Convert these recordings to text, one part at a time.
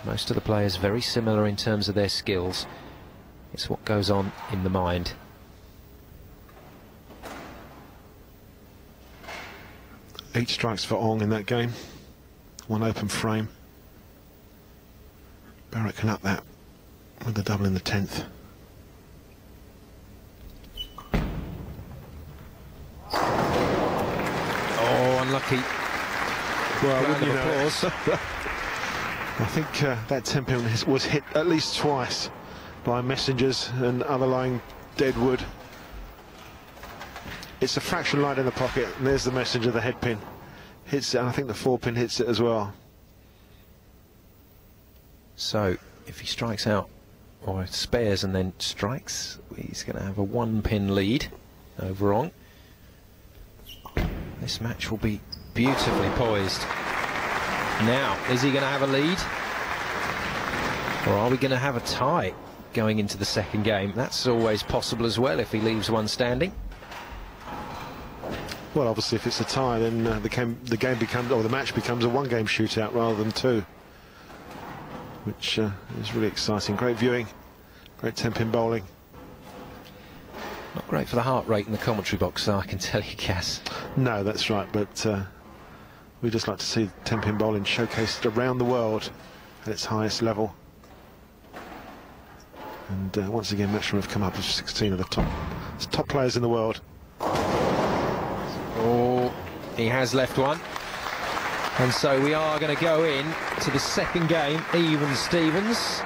Most of the players very similar in terms of their skills. It's what goes on in the mind. Eight strikes for Ong in that game. One open frame. Barrett can up that with the double in the 10th. Oh, unlucky. Well, Round of applause. I think that 10-pin was hit at least twice by messengers and other lying dead wood. It's a fraction light in the pocket, and there's the messenger, the head pin. Hits it, and I think the 4-pin hits it as well. So, if he strikes out, or spares and then strikes, he's going to have a 1-pin lead over Ong. This match will be beautifully poised. Now, is he going to have a lead? Or are we going to have a tie going into the second game? That's always possible as well if he leaves one standing. Well, obviously, if it's a tie, then the game becomes, or the match becomes a one-game shootout rather than two, which is really exciting. Great viewing, great 10-pin bowling. Not great for the heart rate in the commentary box, though, I can tell you, Cass. No, that's right, but we just like to see 10-pin bowling showcased around the world at its highest level. And once again, Matchroom have come up with 16 of the top players in the world. Oh, he has left one. And so we are going to go in to the second game, even Stevens.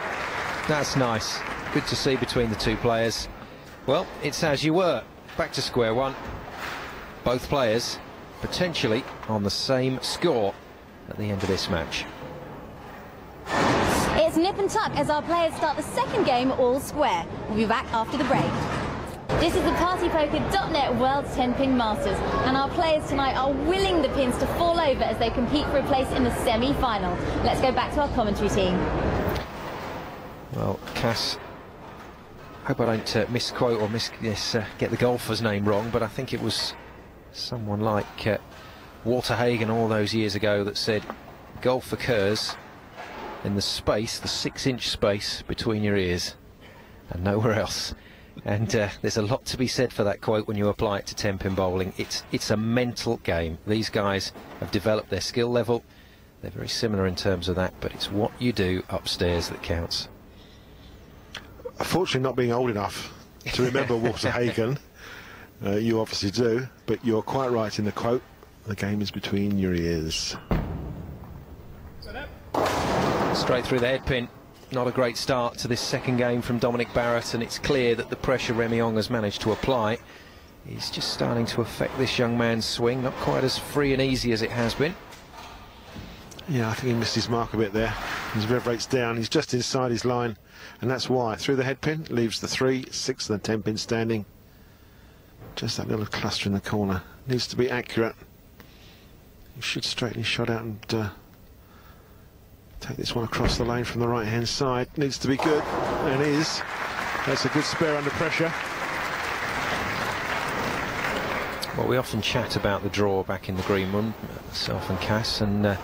That's nice. Good to see between the two players. Well, it's as you were. Back to square one. Both players potentially on the same score at the end of this match. It's nip and tuck as our players start the second game all square. We'll be back after the break. This is the PartyPoker.net World 10-Pin Masters, and our players tonight are willing the pins to fall over as they compete for a place in the semi-final. Let's go back to our commentary team. Well, Cass, hope I don't misquote or get the golfer's name wrong, but I think it was someone like Walter Hagen all those years ago that said golf occurs in the space, the 6-inch space between your ears and nowhere else. And there's a lot to be said for that quote when you apply it to 10-pin bowling. It's a mental game. These guys have developed their skill level. They're very similar in terms of that, but it's what you do upstairs that counts. Unfortunately, not being old enough to remember Walter Hagen, you obviously do, but you're quite right in the quote. The game is between your ears. Straight through the head pin. Not a great start to this second game from Dominic Barrett, and it's clear that the pressure Remy Ong has managed to apply is just starting to affect this young man's swing. Not quite as free and easy as it has been. Yeah, I think he missed his mark a bit there. His rev rate's down. He's just inside his line, and that's why. Through the head pin, leaves the 3, 6 and the 10-pin standing. Just that little cluster in the corner. Needs to be accurate. He should straighten his shot out and take this one across the lane from the right-hand side. Needs to be good, and is. That's a good spare under pressure. Well, we often chat about the draw back in the green room, myself and Cass, and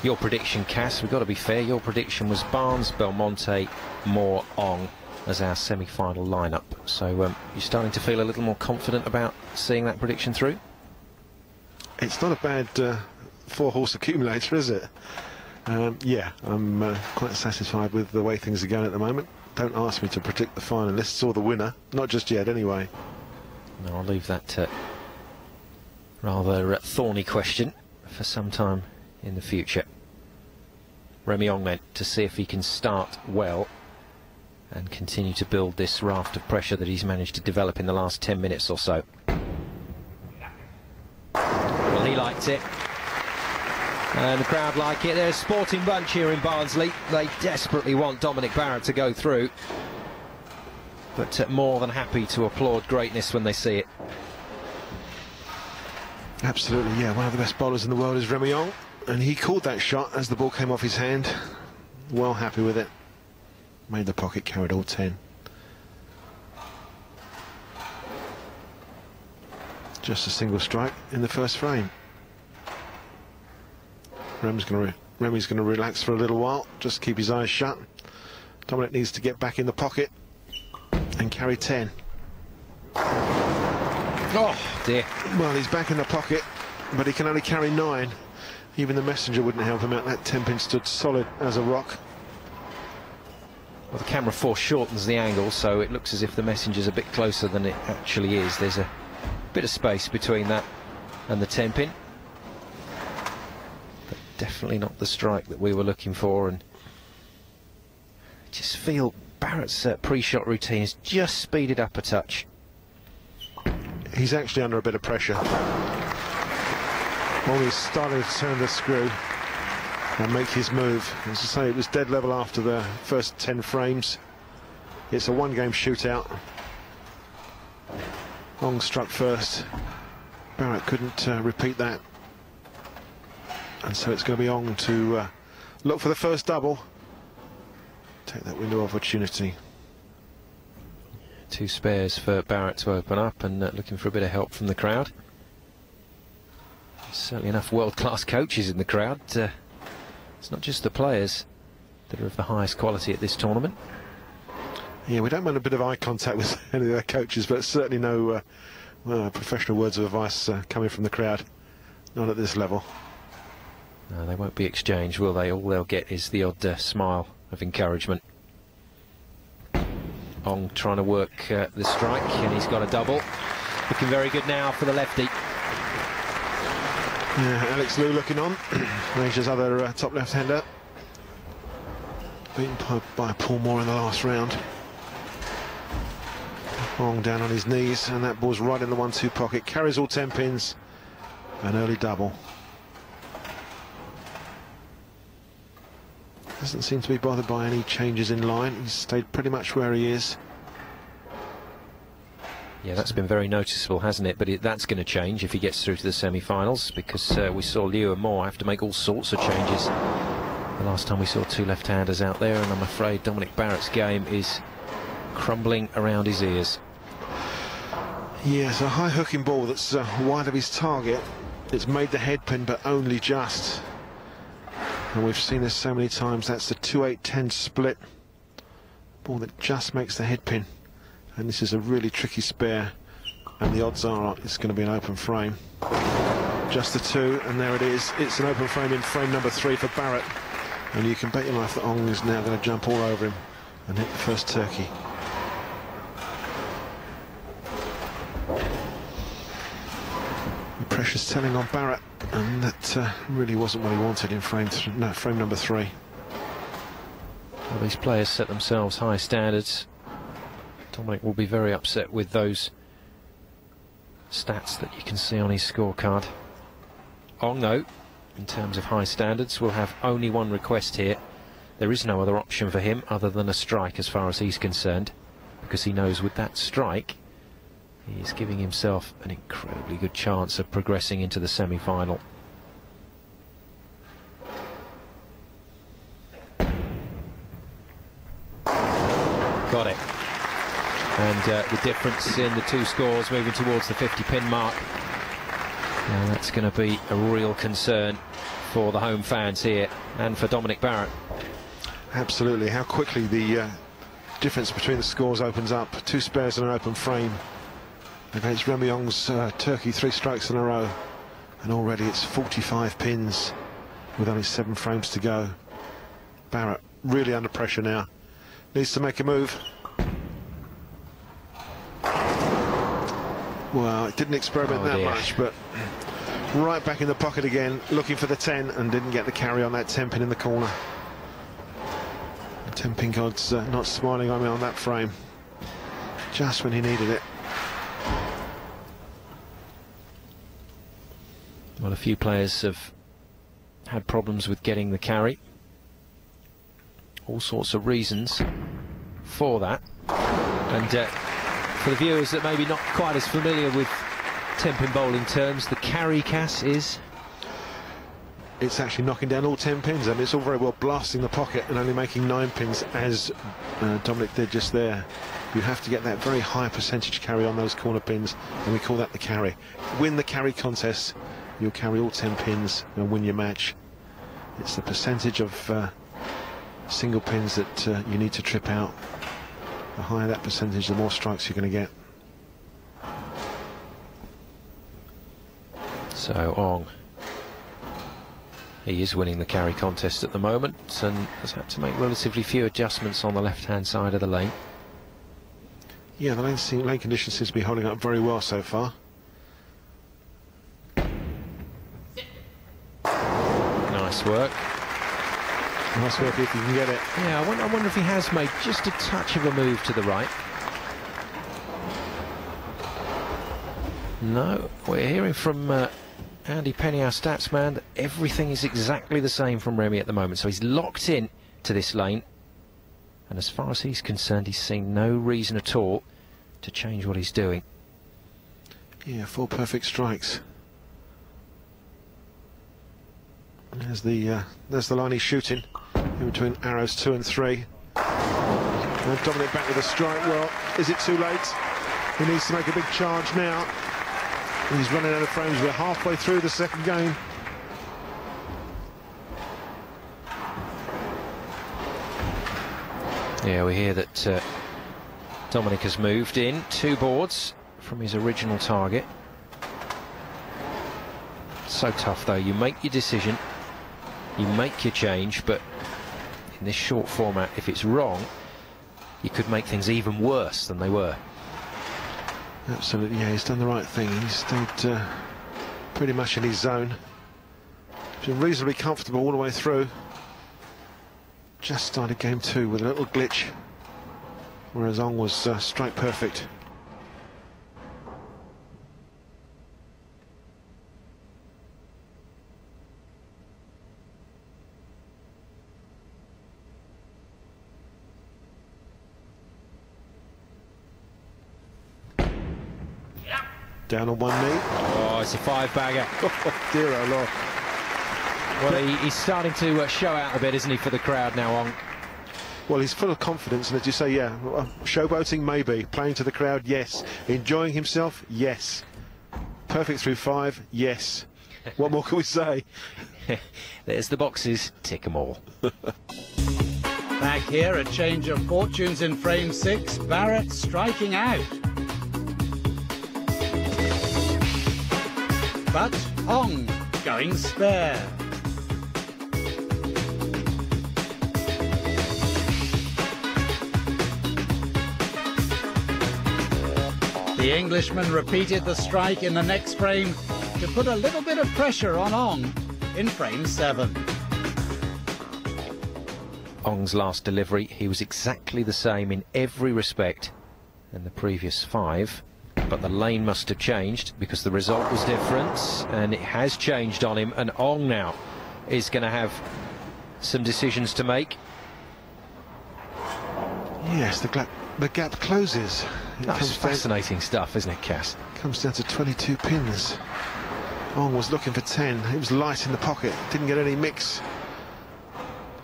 your prediction, Cass, we've got to be fair, your prediction was Barnes, Belmonte, Moore, Ong as our semi-final lineup. So you're starting to feel a little more confident about seeing that prediction through? It's not a bad 4-horse accumulator, is it? Yeah, I'm quite satisfied with the way things are going at the moment. Don't ask me to predict the finalists or the winner, not just yet anyway. No, I'll leave that rather thorny question for some time in the future. Remy Ong meant to see if he can start well and continue to build this raft of pressure that he's managed to develop in the last 10 minutes or so. Well, he liked it. And the crowd like it. They're a sporting bunch here in Barnsley. They desperately want Dominic Barrett to go through, but more than happy to applaud greatness when they see it. Absolutely, yeah. One of the best bowlers in the world is Remy Ong, and he called that shot as the ball came off his hand. Well happy with it. Made the pocket, carried all 10. Just a single strike in the first frame. Rem's going to Remy's going to relax for a little while, just keep his eyes shut. Dominic needs to get back in the pocket and carry 10. Oh dear. Well, he's back in the pocket, but he can only carry 9. Even the messenger wouldn't help him out. That 10-pin stood solid as a rock. Well, the camera foreshortens the angle, so it looks as if the messenger's a bit closer than it actually is. There's a bit of space between that and the 10-pin. But definitely not the strike that we were looking for, and I just feel Barrett's pre-shot routine has just speeded up a touch. He's actually under a bit of pressure. Well, he's starting to turn the screw and make his move. As I say, it was dead level after the first 10 frames. It's a one-game shootout. Ong struck first. Barrett couldn't repeat that. And so it's going to be Ong to look for the first double. Take that window of opportunity. 2 spares for Barrett to open up, and looking for a bit of help from the crowd. There's certainly enough world-class coaches in the crowd. It's not just the players that are of the highest quality at this tournament. Yeah, we don't mind a bit of eye contact with any of their coaches, but certainly no professional words of advice coming from the crowd. Not at this level. No, they won't be exchanged, will they? All they'll get is the odd smile of encouragement. Ong trying to work the strike, and he's got a double. Looking very good now for the lefty. Yeah, Alex Liu looking on. Asia's other top left-hander. Beaten by Paul Moore in the last round. Ong down on his knees, and that ball's right in the 1-2 pocket. Carries all 10 pins. An early double. Doesn't seem to be bothered by any changes in line. He's stayed pretty much where he is. Yeah, that's been very noticeable, hasn't it? But that's going to change if he gets through to the semi-finals, because we saw Liu and Moore have to make all sorts of changes the last time we saw 2 left-handers out there, and I'm afraid Dominic Barrett's game is crumbling around his ears. Yes, a high hooking ball that's wide of his target. It's made the head pin, but only just. And we've seen this so many times. That's the 2-8-10 split. Ball that just makes the head pin. And this is a really tricky spare, and the odds are it's going to be an open frame. Just the 2, and there it is. It's an open frame in frame number 3 for Barrett, and you can bet your life that Ong is now going to jump all over him and hit the first turkey. The pressure's telling on Barrett, and that really wasn't what he wanted in frame number 3. Well, these players set themselves high standards. Dominic will be very upset with those stats that you can see on his scorecard. Ong, though, in terms of high standards, will have only one request here. There is no other option for him other than a strike as far as he's concerned, because he knows with that strike he is giving himself an incredibly good chance of progressing into the semi-final. Got it. And the difference in the 2 scores moving towards the 50-pin mark. Now that's going to be a real concern for the home fans here and for Dominic Barrett. Absolutely. How quickly the difference between the scores opens up. 2 spares and an open frame against Remy Ong's turkey, 3 strikes in a row. And already it's 45 pins with only 7 frames to go. Barrett really under pressure now. Needs to make a move. Well, it didn't experiment that much, but right back in the pocket again, looking for the 10, and didn't get the carry on that 10 pin in the corner. The 10 pin god's not smiling on me on that frame, just when he needed it. Well, a few players have had problems with getting the carry. All sorts of reasons for that. And for the viewers that may be not quite as familiar with 10-pin bowling terms, the carry, Cass, is? It's actually knocking down all 10 pins. I mean, it's all very well blasting the pocket and only making 9 pins, as Dominic did just there. You have to get that very high percentage carry on those corner pins, and we call that the carry. Win the carry contest, you'll carry all 10 pins and win your match. It's the percentage of single pins that you need to trip out. The higher that percentage, the more strikes you're going to get. So Ong, he is winning the carry contest at the moment and has had to make relatively few adjustments on the left-hand side of the lane. Yeah, the lane conditions seems to be holding up very well so far. Nice work. Nice work if you can get it. Yeah, I wonder if he has made just a touch of a move to the right. No, we're hearing from Andy Penny, our stats man, that everything is exactly the same from Remy at the moment. So he's locked in to this lane. And as far as he's concerned, he's seen no reason at all to change what he's doing. Yeah, 4 perfect strikes. There's the line he's shooting, in between arrows 2 and 3. And Dominic back with a strike. Well, is it too late? He needs to make a big charge now. He's running out of frames. We're halfway through the second game. Yeah, we hear that Dominic has moved in 2 boards from his original target. So tough though, you make your decision, you make your change, but in this short format, if it's wrong, you could make things even worse than they were. Absolutely, yeah, he's done the right thing. He's stayed pretty much in his zone. He's been reasonably comfortable all the way through. Just started game 2 with a little glitch, whereas Ong was strike perfect. Down on one knee. Oh, it's a 5-bagger. Dear oh Lord. Well, he's starting to show out a bit, isn't he, for the crowd now, Ong? Well, he's full of confidence, and as you say, yeah, showboating maybe, playing to the crowd, yes. Enjoying himself, yes. Perfect through 5, yes. What more can we say? There's the boxes, tick them all. Back here, a change of fortunes in frame 6. Barrett striking out. But Ong going spare. The Englishman repeated the strike in the next frame to put a little bit of pressure on Ong in frame 7. Ong's last delivery, he was exactly the same in every respect in the previous 5. But the lane must have changed because the result was different, and it has changed on him, and Ong now is going to have some decisions to make. Yes, the gap closes. That's fascinating stuff, isn't it, Cass? Comes down to 22 pins. Ong was looking for 10. It was light in the pocket, didn't get any mix.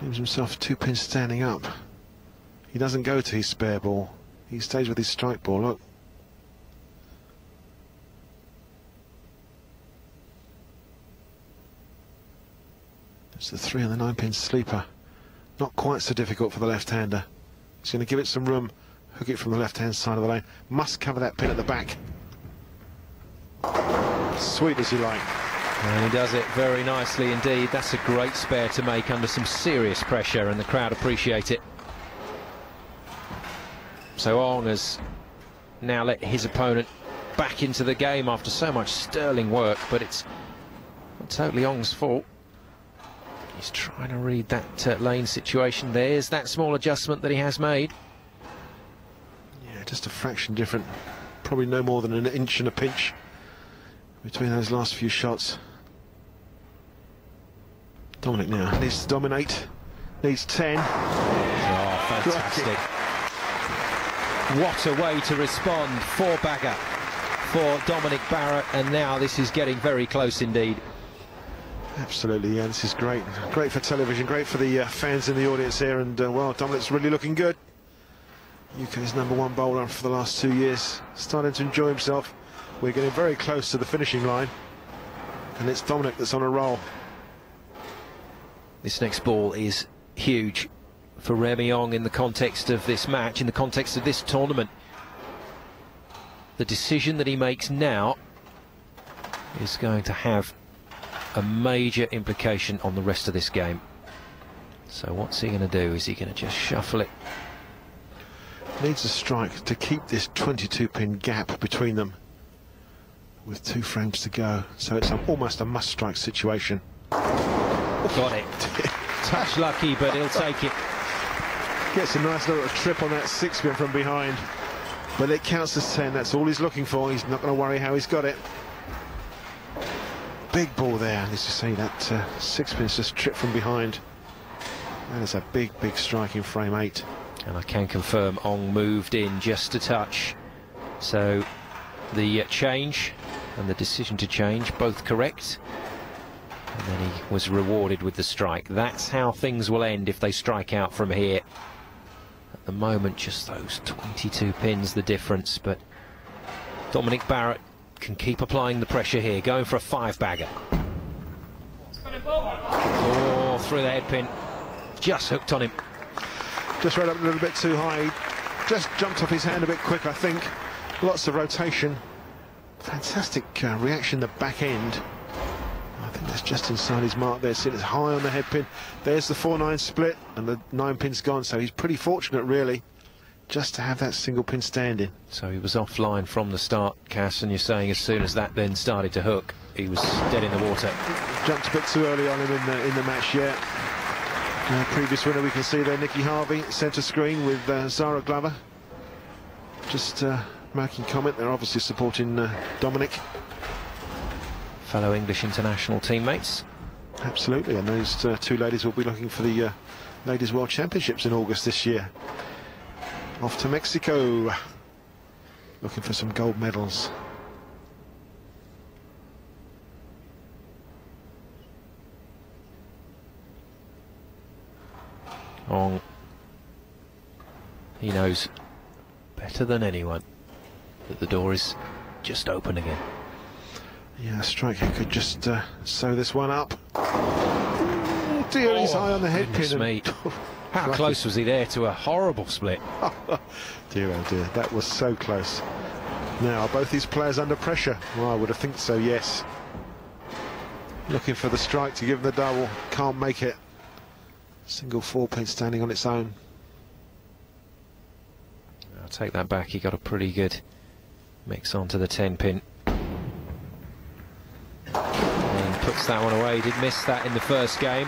Leaves himself 2 pins standing up. He doesn't go to his spare ball. He stays with his strike ball, look. It's the 3 and the 9 pin sleeper. Not quite so difficult for the left-hander. He's going to give it some room, hook it from the left-hand side of the lane. Must cover that pin at the back. Sweet as you like. And he does it very nicely indeed. That's a great spare to make under some serious pressure, and the crowd appreciate it. So Ong has now let his opponent back into the game after so much sterling work, but it's not totally Ong's fault. He's trying to read that lane situation. There's that small adjustment that he has made. Yeah, just a fraction different. Probably no more than an inch and a pinch between those last few shots. Dominic now needs to dominate. Needs 10. Oh, fantastic. What a way to respond. 4-bagger for Dominic Barrett, and now this is getting very close indeed. Absolutely, yeah, this is great. Great for television, great for the fans in the audience here, and well, Dominic's really looking good. UK's #1 bowler for the last 2 years, starting to enjoy himself. We're getting very close to the finishing line, and it's Dominic that's on a roll. This next ball is huge for Remy Ong in the context of this match, in the context of this tournament. The decision that he makes now is going to have a major implication on the rest of this game. So what's he going to do? Is he going to just shuffle it? Needs a strike to keep this 22-pin gap between them with 2 frames to go. So it's almost a must-strike situation. Got it. Touch lucky, but he'll take it. Gets a nice little trip on that 6-pin from behind. But it counts as 10. That's all he's looking for. He's not going to worry how he's got it. Big ball there. As you see, that 6-pin's just tripped from behind. That is a big, big strike in frame 8. And I can confirm Ong moved in just a touch. So the change and the decision to change, both correct. And then he was rewarded with the strike. That's how things will end if they strike out from here. At the moment, just those 22 pins, the difference. But Dominic Barrett can keep applying the pressure here, going for a 5-bagger. Oh, through the head pin. Just hooked on him. Just right up a little bit too high. Just jumped off his hand a bit quick, I think. Lots of rotation. Fantastic reaction the back end. I think that's just inside his mark there. See, it's high on the head pin. There's the 4-9 split, and the 9-pin's gone. So he's pretty fortunate, really, just to have that single pin standing. So he was offline from the start, Cass, and you're saying as soon as that then started to hook, he was dead in the water. Jumped a bit too early on him in the match yet. Previous winner we can see there, Nikki Harvey, centre screen with Zara Glover. Just making comment, they're obviously supporting Dominic. Fellow English international teammates. Absolutely, and those 2 ladies will be looking for the Ladies World Championships in August this year. Off to Mexico, looking for some gold medals. Ong, he knows better than anyone that the door is just open again. Yeah, striker could just sew this one up. Oh dear, he's high on the head pin. Me. How close was he there to a horrible split? Dear, oh dear, that was so close. Now, are both these players under pressure? Well, I would have think so, yes. Looking for the strike to give him the double. Can't make it. Single 4-pin standing on its own. I'll take that back. He got a pretty good mix onto the 10-pin. And puts that one away. He did miss that in the first game,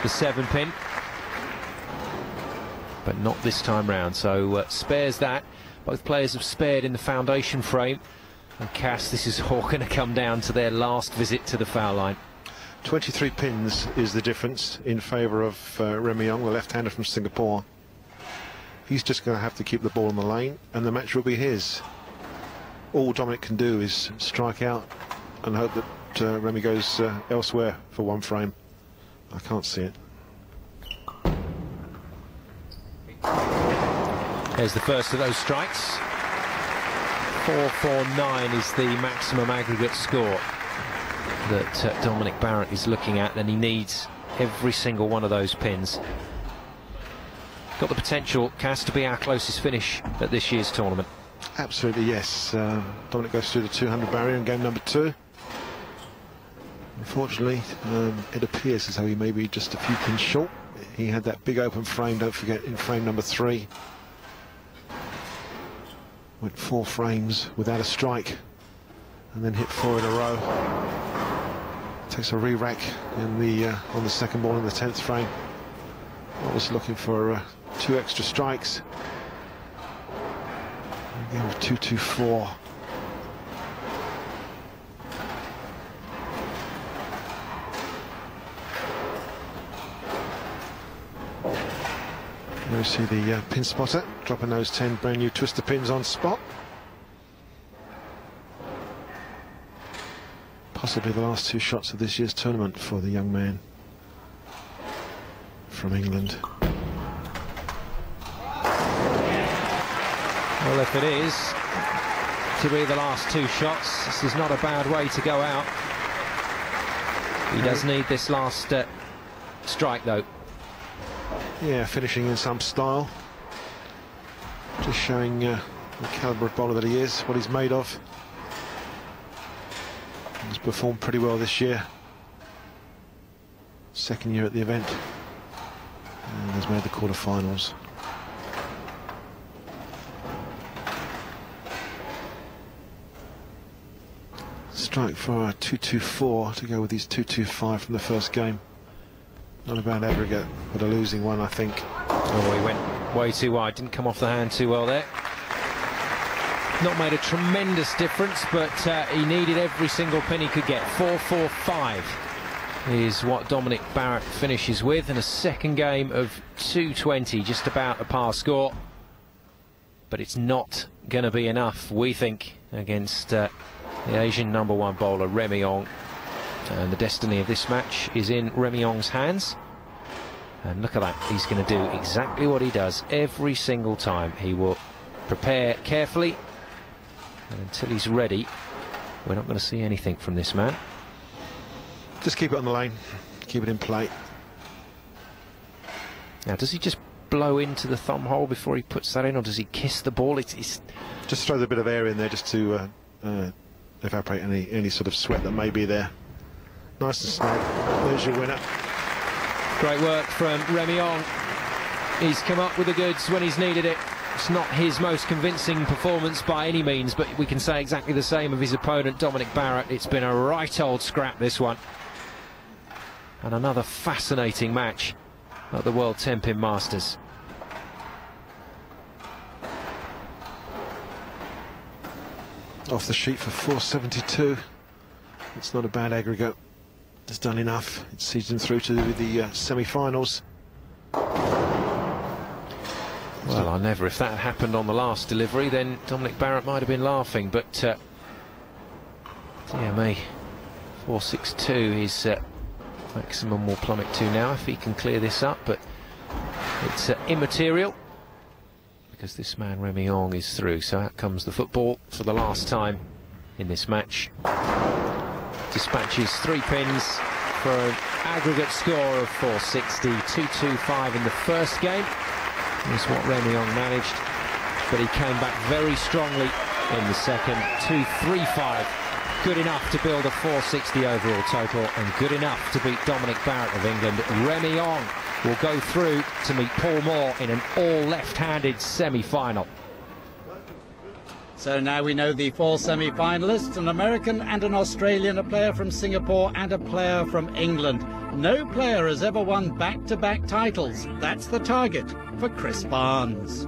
the 7-pin. But not this time round. So spares that. Both players have spared in the foundation frame. And Cass, this is all going to come down to their last visit to the foul line. 23 pins is the difference in favour of Remy Ong, the left-hander from Singapore. He's just going to have to keep the ball in the lane, and the match will be his. All Dominic can do is strike out and hope that Remy goes elsewhere for 1 frame. I can't see it. There's the first of those strikes. 4-4-9 is the maximum aggregate score that Dominic Barrett is looking at, and he needs every single one of those pins. Got the potential, Cass, to be our closest finish at this year's tournament. Absolutely, yes. Dominic goes through the 200 barrier in game number 2. Unfortunately, it appears as though he may be just a few pins short. He had that big open frame, don't forget, in frame number 3. Went 4 frames without a strike, and then hit 4 in a row. Takes a re-rack in the on the second ball in the 10th frame. Obviously looking for 2 extra strikes. Again with 2-2-4. There we see the pin spotter dropping those 10 brand new twister pins on spot. Possibly the last 2 shots of this year's tournament for the young man from England. Well, if it is to be the last 2 shots, this is not a bad way to go out. He does need this last strike though. Yeah, finishing in some style. Just showing the calibre of bowler that he is, what he's made of. He's performed pretty well this year. Second year at the event. And has made the quarter-finals. Strike for a 224 to go with his 225 from the first game. Not a bad aggregate, but a losing one, I think. Oh, he went way too wide, didn't come off the hand too well there. Not made a tremendous difference, but he needed every single pin he could get. 4-4-5 is what Dominic Barrett finishes with, and a second game of 220, just about a par score. But it's not going to be enough, we think, against the Asian #1 bowler, Remy Ong. And the destiny of this match is in Remy Ong's hands. And look at that, he's going to do exactly what he does every single time. He will prepare carefully, and until he's ready, we're not going to see anything from this man. Just keep it on the lane, keep it in play. Now, does he just blow into the thumb hole before he puts that in, or does he kiss the ball? It's just throw the bit of air in there just to evaporate any sort of sweat that may be there. Nice and snug. There's your winner. Great work from Remy Ong. He's come up with the goods when he's needed it. It's not his most convincing performance by any means, but we can say exactly the same of his opponent, Dominic Barrett. It's been a right old scrap, this one. And another fascinating match at the World 10-Pin Masters. Off the sheet for 472. It's not a bad aggregate. It's done enough. It sees him through to the semi-finals. Well, I never. If that had happened on the last delivery, then Dominic Barrett might have been laughing. But dear me, 462 his maximum will plummet to now if he can clear this up. But it's immaterial, because this man Remy Ong is through. So out comes the football for the last time in this match. Dispatches 3 pins for an aggregate score of 460. 225 in the first game is what Remy Ong managed, but he came back very strongly in the second. 235, good enough to build a 460 overall total, and good enough to beat Dominic Barrett of England. Remy Ong will go through to meet Paul Moore in an all left-handed semi-final. So now we know the 4 semi-finalists: an American and an Australian, a player from Singapore and a player from England. No player has ever won back-to-back titles. That's the target for Chris Barnes.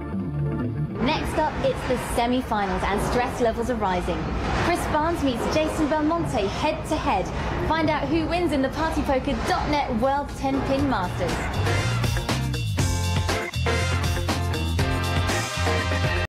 Next up, it's the semi-finals, and stress levels are rising. Chris Barnes meets Jason Belmonte head-to-head. Find out who wins in the PartyPoker.net World 10-Pin Masters.